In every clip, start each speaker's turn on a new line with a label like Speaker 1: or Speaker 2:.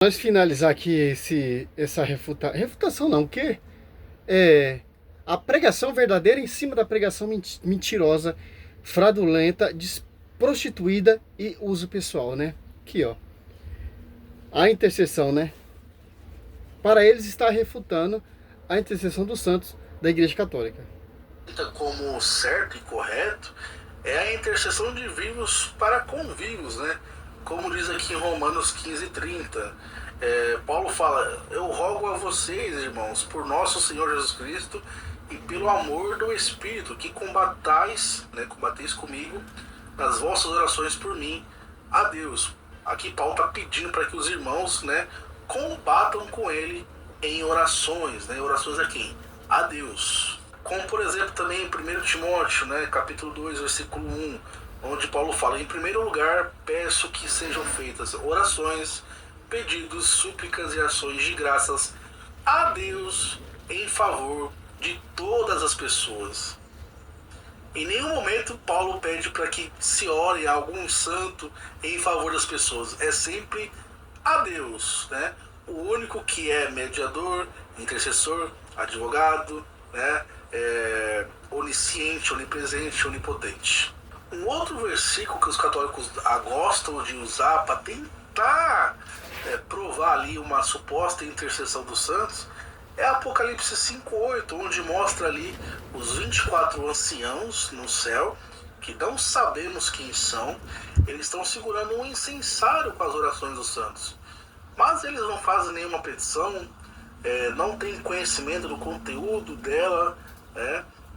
Speaker 1: Nós finalizar aqui essa refutação não, que a pregação verdadeira em cima da pregação mentirosa, fraudulenta, prostituída e uso pessoal, né? Aqui, ó. A intercessão, né? Para eles está refutando a intercessão dos santos da Igreja Católica.
Speaker 2: Como certo e correto é a intercessão de vivos para com vivos, né? Como diz aqui em Romanos 15:30, Paulo fala: eu rogo a vocês, irmãos, por nosso Senhor Jesus Cristo e pelo amor do Espírito, que combateis comigo nas vossas orações por mim a Deus. Aqui Paulo está pedindo para que os irmãos, né, combatam com ele em orações, né? Orações a quem? A Deus. Como, por exemplo, também em 1 Timóteo, né, capítulo 2, versículo 1, onde Paulo fala: em primeiro lugar, peço que sejam feitas orações, pedidos, súplicas e ações de graças a Deus em favor de todas as pessoas. Em nenhum momento Paulo pede para que se ore a algum santo em favor das pessoas. É sempre a Deus, né? O único que é mediador, intercessor, advogado, né? Onisciente, onipresente, onipotente. Um outro versículo que os católicos gostam de usar para tentar provar ali uma suposta intercessão dos santos é Apocalipse 5:8, onde mostra ali os 24 anciãos no céu, que não sabemos quem são. Eles estão segurando um incensário com as orações dos santos, mas eles não fazem nenhuma petição, não têm conhecimento do conteúdo dela,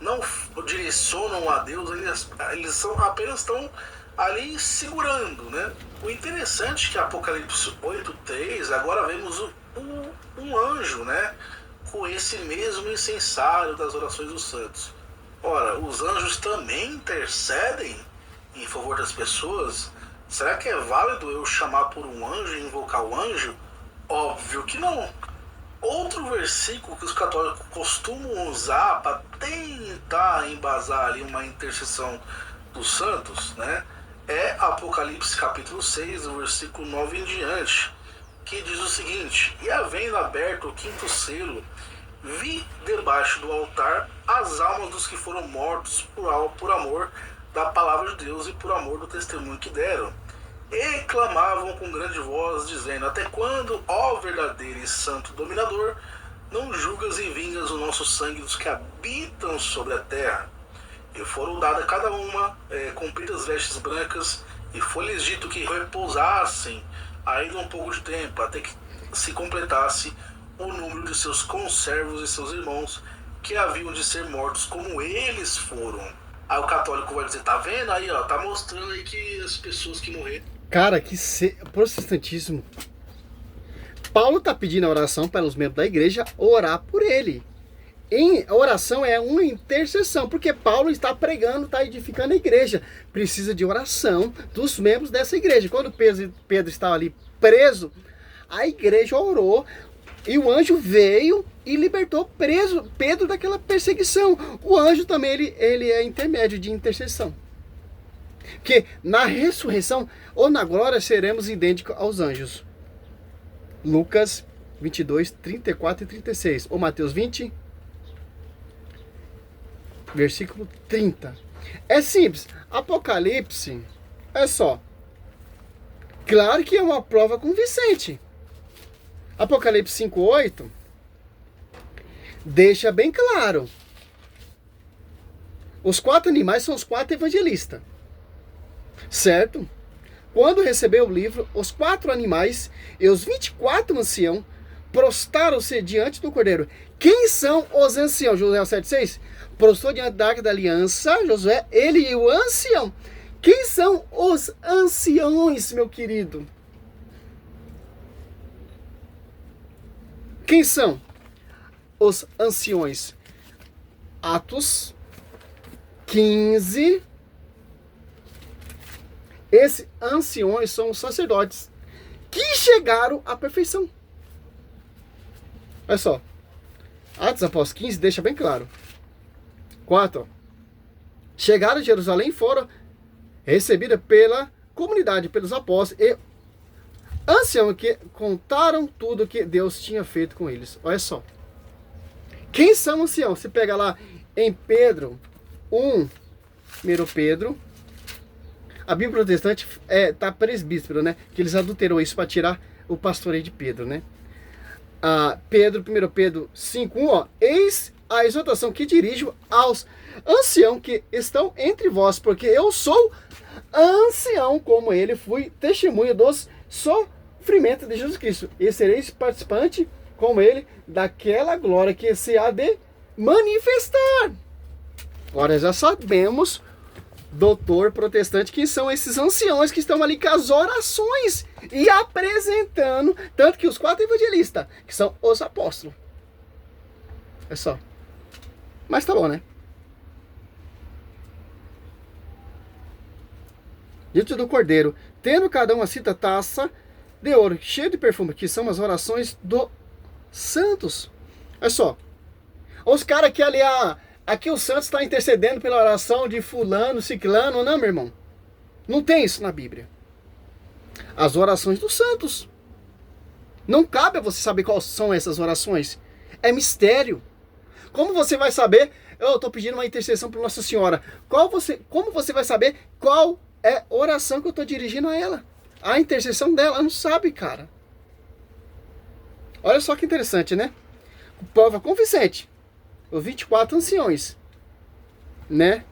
Speaker 2: não direcionam a Deus, eles apenas estão ali segurando, né? O interessante é que Apocalipse 8:3, agora vemos um anjo, né, com esse mesmo incensário das orações dos santos. Ora, os anjos também intercedem em favor das pessoas? Será que é válido eu chamar por um anjo e invocar o anjo? Óbvio que não. Outro versículo que os católicos costumam usar para tentar embasar ali uma intercessão dos santos, né, é Apocalipse capítulo 6, do versículo 9 em diante, que diz o seguinte: e havendo aberto o quinto selo, vi debaixo do altar as almas dos que foram mortos por amor da palavra de Deus e por amor do testemunho que deram. E clamavam com grande voz, dizendo: até quando, ó verdadeiro e santo dominador, não julgas e vingas o nosso sangue dos que habitam sobre a terra? E foram dadas a cada uma compridas vestes brancas, e foi-lhes dito que repousassem ainda um pouco de tempo, até que se completasse o número de seus conservos e seus irmãos, que haviam de ser mortos como eles foram. Aí o católico vai dizer: tá vendo aí, ó, tá mostrando aí que as pessoas que morreram...
Speaker 1: Cara, protestantismo. Paulo está pedindo a oração para os membros da igreja orar por ele. A oração é uma intercessão, porque Paulo está pregando, está edificando a igreja. Precisa de oração dos membros dessa igreja. Quando Pedro estava ali preso, a igreja orou e o anjo veio e libertou Pedro daquela perseguição. O anjo também ele é intermédio de intercessão. Porque na ressurreição ou na glória seremos idênticos aos anjos. Lucas 22, 34 e 36. Ou Mateus 20, versículo 30. É simples. Apocalipse, é só. Claro que é uma prova convincente. Apocalipse 5:8 deixa bem claro. Os 4 animais são os 4 evangelistas. Certo? Quando recebeu o livro, os 4 animais e os 24 anciãos prostaram-se diante do Cordeiro. Quem são os anciãos? Josué 7:6. Prostrou diante da Arca da Aliança, Josué, ele e o ancião. Quem são os anciões, meu querido? Quem são os anciões? Atos 15. Esses anciões são os sacerdotes que chegaram à perfeição. Olha só. Atos após 15 deixa bem claro. 4. Chegaram a Jerusalém e foram recebidas pela comunidade, pelos apóstolos. E anciãos que contaram tudo que Deus tinha feito com eles. Olha só. Quem são anciãos? Você pega lá em Pedro 1, 1 Pedro, a Bíblia protestante tá presbítero, né? Que eles adulterou isso para tirar o pastoreio de Pedro, né? Pedro, 1 Pedro 5:1, ó. Eis a exortação que dirijo aos anciãos que estão entre vós, porque eu sou ancião como ele, fui testemunha dos sofrimentos de Jesus Cristo, e sereis participante como ele daquela glória que se há de manifestar. Agora já sabemos, doutor protestante, quem são esses anciãos que estão ali com as orações e apresentando, tanto que os 4 evangelistas, que são os apóstolos. É só. Mas tá bom, né? Diante do Cordeiro, tendo cada uma cita taça de ouro, cheia de perfume, que são as orações dos santos. Olha só. Os caras que ali, aqui o santos está intercedendo pela oração de fulano, ciclano, não, meu irmão. Não tem isso na Bíblia. As orações dos santos. Não cabe a você saber quais são essas orações. É mistério. Como você vai saber? Eu estou pedindo uma intercessão para Nossa Senhora. Como você vai saber qual é a oração que eu estou dirigindo a ela? A intercessão dela, não sabe, cara. Olha só que interessante, né? Prova convincente. Os 24 anciões, né?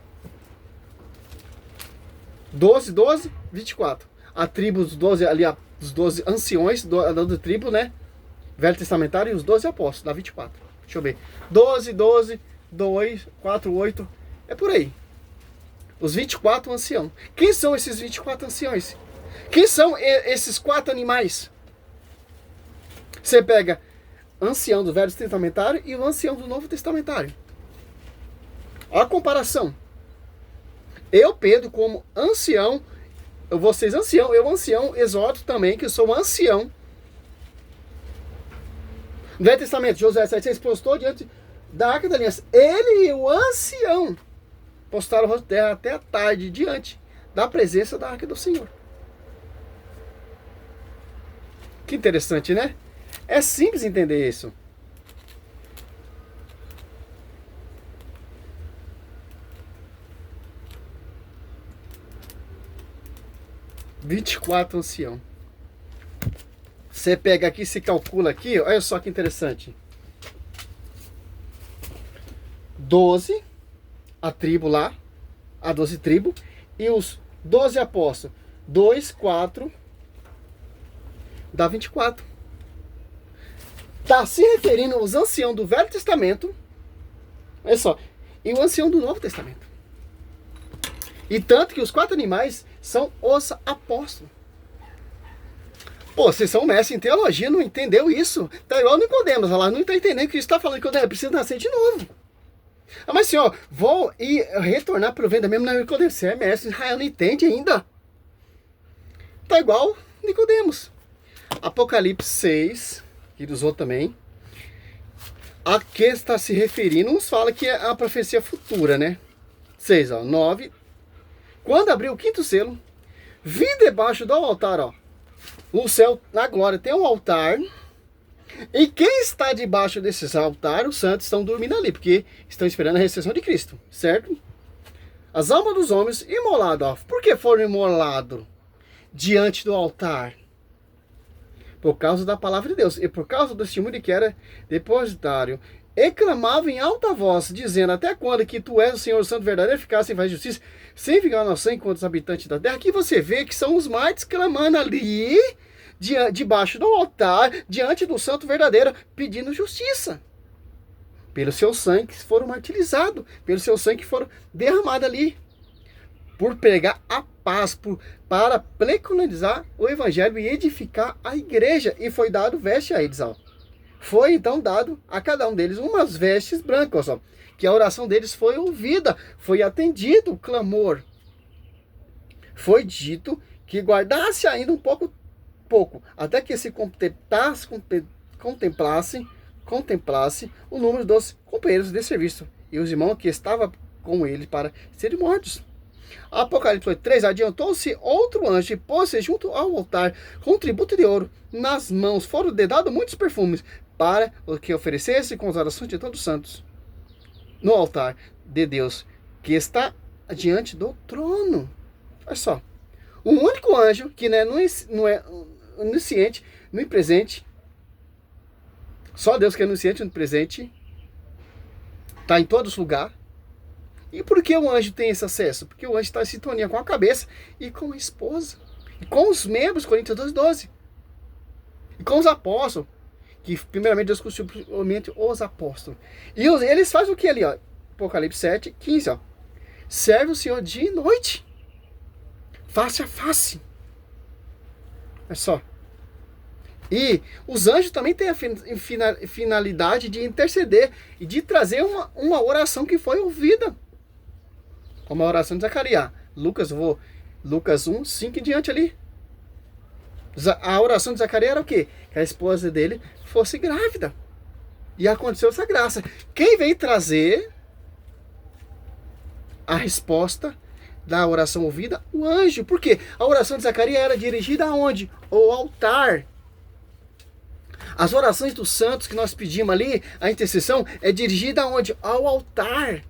Speaker 1: 12, 24. A tribo dos 12 ali, os 12 anciões da tribo, né? Velho Testamentário, e os 12 apóstolos, dá 24. Deixa eu ver. 12, 2, 4, 8. É por aí. Os 24 anciãos. Quem são esses 24 anciões? Quem são esses 4 animais? Você pega ancião do Velho Testamentário e o ancião do Novo Testamentário. Olha a comparação. Eu, Pedro, como ancião, vocês ancião, eu ancião, exorto também, que eu sou um ancião. No Velho Testamento, Josué 7,6 postou diante da Arca da Aliança. Ele e o ancião postaram o rosto dela até a tarde, diante da presença da Arca do Senhor. Que interessante, né? É simples entender isso. (24 ancião). Você pega aqui, se calcula aqui, olha só que interessante. 12, a tribo lá, a 12 tribos, e os 12 apóstolos. 2, 4, dá 24. Está se referindo aos anciãos do Velho Testamento, olha só, e o ancião do Novo Testamento. E tanto que os 4 animais são os apóstolos. Pô, vocês são mestres em teologia, não entendeu isso? Tá igual Nicodemos, lá não está entendendo que Cristo está falando que eu preciso nascer de novo. Mas senhor, vou ir retornar para o venda mesmo na Nicodemos. Você é mestre, Israel não entende ainda. Tá igual Nicodemos. Apocalipse 6, que ele usou também. A que está se referindo, uns falam que é a profecia futura, né? 6, ó, 9. Quando abriu o 5º selo, vi debaixo do altar, ó, no céu, na glória, tem um altar. E quem está debaixo desses altares, os santos estão dormindo ali, porque estão esperando a ressurreição de Cristo, certo? As almas dos homens imoladas, ó. Por que foram imolados diante do altar? Por causa da palavra de Deus e por causa do testemunho que era depositário. E clamavam em alta voz, dizendo: até quando que tu és o Senhor Santo verdadeiro, ficar sem fazer justiça, sem vingar nosso sangue contra os habitantes da terra? Aqui você vê que são os mártires clamando ali, debaixo do altar, diante do santo verdadeiro, pedindo justiça. Pelo seu sangue que foram martirizados, pelo seu sangue que foram derramados ali. Por pregar a paz, para preconizar o evangelho e edificar a igreja. E foi dado veste a eles, ó. Foi então dado a cada um deles umas vestes brancas, ó, que a oração deles foi ouvida, foi atendido o clamor. Foi dito que guardasse ainda um pouco, até que se contemplasse o número dos companheiros de serviço e os irmãos que estavam com ele para serem mortos. Apocalipse 8:3, adiantou-se outro anjo e pôs-se junto ao altar com um tributo de ouro. Nas mãos foram dados muitos perfumes, para o que oferecesse com as orações de todos os santos no altar de Deus, que está diante do trono. Olha só. O único anjo que não é onisciente, onipresente, só Deus que é onisciente, onipresente, está em todos os lugares. E por que o anjo tem esse acesso? Porque o anjo está em sintonia com a cabeça e com a esposa. E com os membros, Coríntios 2:12. E com os apóstolos. Que primeiramente Deus constituiu os apóstolos. E eles fazem o que ali, ó? Apocalipse 7:15, ó. Serve o Senhor dia e noite. Face a face. É só. E os anjos também têm a finalidade de interceder e de trazer uma oração que foi ouvida. Como a oração de Zacarias. Lucas 1:5 em diante ali. A oração de Zacarias era o quê? Que a esposa dele fosse grávida. E aconteceu essa graça. Quem veio trazer a resposta da oração ouvida? O anjo. Por quê? A oração de Zacarias era dirigida aonde? Ao altar. As orações dos santos que nós pedimos ali, a intercessão, é dirigida aonde? Ao altar.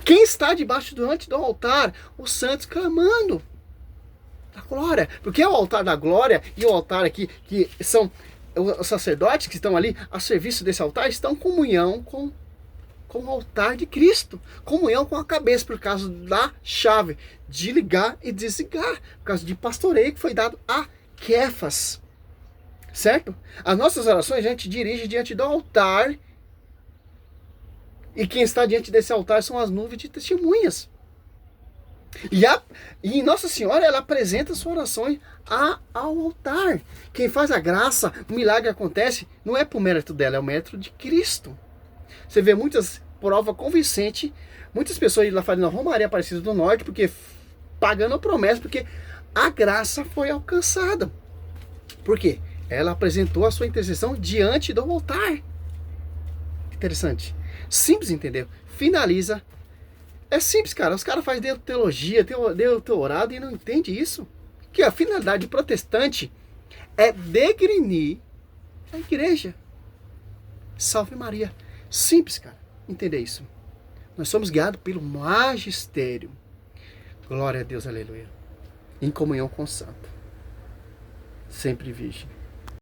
Speaker 1: Quem está debaixo do altar? Os santos clamando da glória. Porque é o altar da glória e o altar aqui, que são os sacerdotes que estão ali a serviço desse altar, estão em comunhão com o altar de Cristo. Comunhão com a cabeça, por causa da chave de ligar e desligar. Por causa de pastoreio que foi dado a Quefas. Certo? As nossas orações a gente dirige diante do altar. E quem está diante desse altar são as nuvens de testemunhas. E Nossa Senhora, ela apresenta suas orações ao altar. Quem faz a graça, o milagre acontece, não é por mérito dela, é o mérito de Cristo. Você vê muitas provas convincentes, muitas pessoas lá fazendo a Romaria Aparecida do Norte, porque pagando a promessa, porque a graça foi alcançada. Por quê? Ela apresentou a sua intercessão diante do altar. Interessante. Simples, entendeu? Finaliza. É simples, cara. Os caras fazem teologia, doutorado e não entende isso. Que a finalidade protestante é degrinir a igreja. Salve Maria. Simples, cara. Entender isso. Nós somos guiados pelo magistério. Glória a Deus, aleluia. Em comunhão com o santo. Sempre virgem.